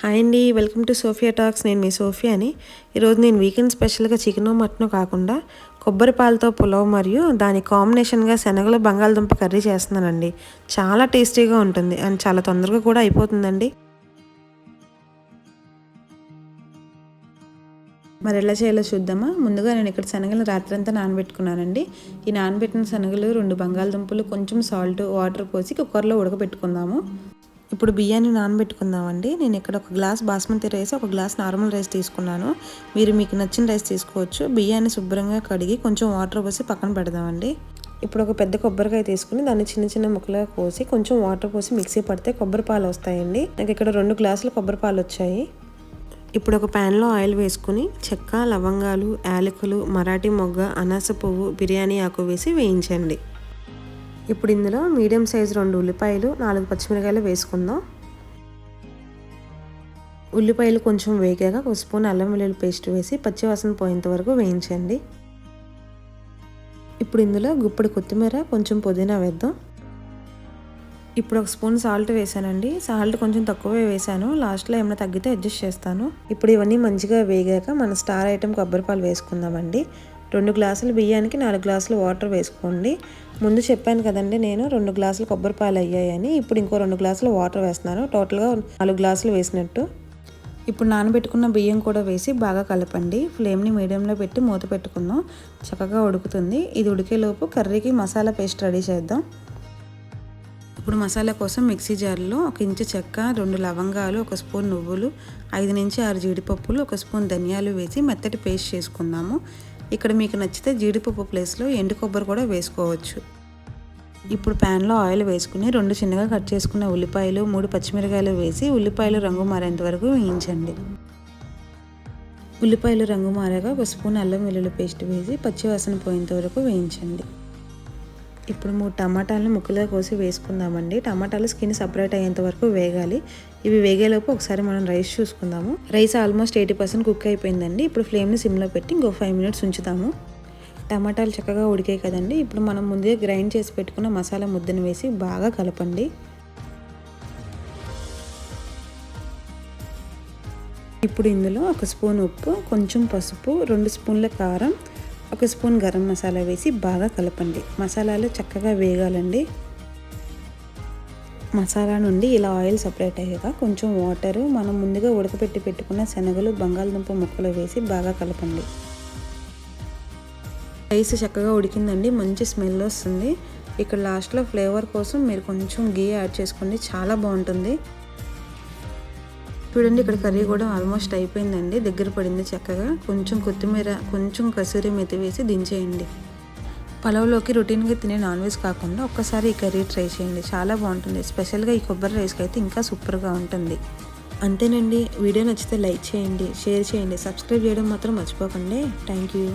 Hi అండి, welcome to Sophia talks. నేను మీ సోఫియాని. ఈరోజు నేను వీకెండ్ స్పెషల్గా చికెను మటను కాకుండా కొబ్బరి పాలతో పులావ్ మరియు దాని కాంబినేషన్గా శనగలు బంగాళదుంప కర్రీ చేస్తున్నానండి. చాలా టేస్టీగా ఉంటుంది అండ్ చాలా తొందరగా కూడా అయిపోతుందండి. మరి ఎలా చేయాలో చూద్దామా. ముందుగా నేను ఇక్కడ శనగలు రాత్రంతా నానబెట్టుకున్నానండి. ఈ నానబెట్టిన శనగలు 2 బంగాళదుంపలు కొంచెం సాల్ట్ వాటర్ పోసి కుక్కర్లో ఉడకబెట్టుకుందాము. ఇప్పుడు బియ్యాన్ని నానబెట్టుకుందామండి. నేను ఇక్కడ ఒక గ్లాస్ బాస్మతి రైస్, ఒక గ్లాస్ నార్మల్ రైస్ తీసుకున్నాను. మీరు మీకు నచ్చిన రైస్ తీసుకోవచ్చు. బియ్యాన్ని శుభ్రంగా కడిగి కొంచెం వాటర్ పోసి పక్కన పెడదామండి. ఇప్పుడు ఒక పెద్ద కొబ్బరికాయ తీసుకుని దాన్ని చిన్న చిన్న ముక్కలుగా కోసి కొంచెం వాటర్ పోసి మిక్సీ పడితే కొబ్బరి పాలు వస్తాయండి. నాకు ఇక్కడ 2 గ్లాసులు కొబ్బరి పాలు వచ్చాయి. ఇప్పుడు ఒక ప్యాన్లో ఆయిల్ వేసుకుని చెక్క, లవంగాలు, యాలకులు, మరాఠీ మొగ్గ, అనాస పువ్వు, బిర్యానీ ఆకు వేసి వేయించండి. ఇప్పుడు ఇందులో మీడియం సైజు 2 ఉల్లిపాయలు, 4 పచ్చిమిరకాయలు వేసుకుందాం. ఉల్లిపాయలు కొంచెం వేగాక ఒక స్పూన్ అల్లం వెల్లుల్లి పేస్ట్ వేసి పచ్చివాసన పోయేంత వరకు వేయించండి. ఇప్పుడు ఇందులో గుప్పెడు కొత్తిమీర, కొంచెం పుదీనా వేద్దాం. ఇప్పుడు ఒక స్పూన్ సాల్ట్ వేసానండి. సాల్ట్ కొంచెం తక్కువే వేసాను. లాస్ట్లో ఏమైనా తగ్గితే అడ్జస్ట్ చేస్తాను. ఇప్పుడు ఇవన్నీ మంచిగా వేగాక మన స్టార్ ఐటెం కొబ్బరి పాలు వేసుకుందామండి. 2 గ్లాసుల బియ్యానికి 4 గ్లాసులు వాటర్ వేసుకోండి. ముందు చెప్పాను కదండి నేను 2 గ్లాసులు కొబ్బరి పాలు అయ్యాయని. ఇప్పుడు ఇంకో 2 గ్లాసులు వాటర్ వేస్తున్నాను. టోటల్గా 4 గ్లాసులు వేసినట్టు. ఇప్పుడు నానబెట్టుకున్న బియ్యం కూడా వేసి బాగా కలపండి. ఫ్లేమ్ని మీడియంలో పెట్టి మూత పెట్టుకుందాం. చక్కగా ఉడుకుతుంది. ఇది ఉడికేలోపు కర్రీకి మసాలా పేస్ట్ రెడీ చేద్దాం. ఇప్పుడు మసాలా కోసం మిక్సీ జార్లో 1 ఇంచు చెక్క, 2 లవంగాలు, 1 స్పూన్ నువ్వులు, 5 నుంచి 6 జీడిపప్పులు, 1 స్పూన్ ధనియాలు వేసి మెత్తటి పేస్ట్ చేసుకుందాము. ఇక్కడ మీకు నచ్చితే జీడిపప్పు ప్లేస్లో ఎండు కొబ్బరి కూడా వేసుకోవచ్చు. ఇప్పుడు ప్యాన్లో ఆయిల్ వేసుకుని 2 చిన్నగా కట్ చేసుకున్న ఉల్లిపాయలు, 3 పచ్చిమిరకాయలు వేసి ఉల్లిపాయలు రంగు మారేంత వరకు వేయించండి. ఉల్లిపాయలు రంగు మారాక 1 స్పూన్ అల్లం వెల్లుల్లి పేస్ట్ వేసి పచ్చివాసన పోయేంత వరకు వేయించండి. ఇప్పుడు 3 టమాటాలను ముక్కలుగా కోసి వేసుకుందామండి. టమాటాలు స్కిన్ సపరేట్ అయ్యేంత వరకు వేగాలి. ఇవి వేగేలోపు ఒకసారి మనం రైస్ చూసుకుందాము. రైస్ ఆల్మోస్ట్ 80% కుక్ అయిపోయిందండి. ఇప్పుడు ఫ్లేమ్ని సిమ్లో పెట్టి ఇంకో 5 మినిట్స్ ఉంచుదాము. టమాటాలు చక్కగా ఉడికాయి కదండి. ఇప్పుడు మనం ముందుగా గ్రైండ్ చేసి పెట్టుకున్న మసాలా ముద్దను వేసి బాగా కలపండి. ఇప్పుడు ఇందులో 1 స్పూన్ ఉప్పు, కొంచెం పసుపు, 2 స్పూన్ల కారం, 1 స్పూన్ గరం మసాలా వేసి బాగా కలపండి. మసాలాలు చక్కగా వేగాలండి. మసాలా నుండి ఇలా ఆయిల్ సపరేట్ అయ్యాక కొంచెం వాటర్, మనం ముందుగా ఉడకపెట్టి పెట్టుకున్న శనగలు, బంగాళదుంప ముక్కలు వేసి బాగా కలపండి. రైస్ చక్కగా ఉడికిందండి. మంచి స్మెల్ వస్తుంది. ఇక్కడ లాస్ట్లో ఫ్లేవర్ కోసం మీరు కొంచెం గీ యాడ్ చేసుకోండి. చాలా బాగుంటుంది. చూడండి, ఇక్కడ కర్రీ కూడా ఆల్మోస్ట్ అయిపోయిందండి. దగ్గర పడింది చక్కగా. కొంచెం కొత్తిమీర, కొంచెం కసూరి మెతి వేసి దించేయండి. పలావ్లోకి రొటీన్గా తినే నాన్ వెజ్ కాకుండా ఒక్కసారి ఈ కర్రీ ట్రై చేయండి. చాలా బాగుంటుంది. స్పెషల్గా ఈ కొబ్బరి రైస్కి అయితే ఇంకా సూపర్గా ఉంటుంది. అంతేనండి. వీడియో నచ్చితే లైక్ చేయండి, షేర్ చేయండి, సబ్స్క్రైబ్ చేయడం మాత్రం మర్చిపోకండి. Thank you.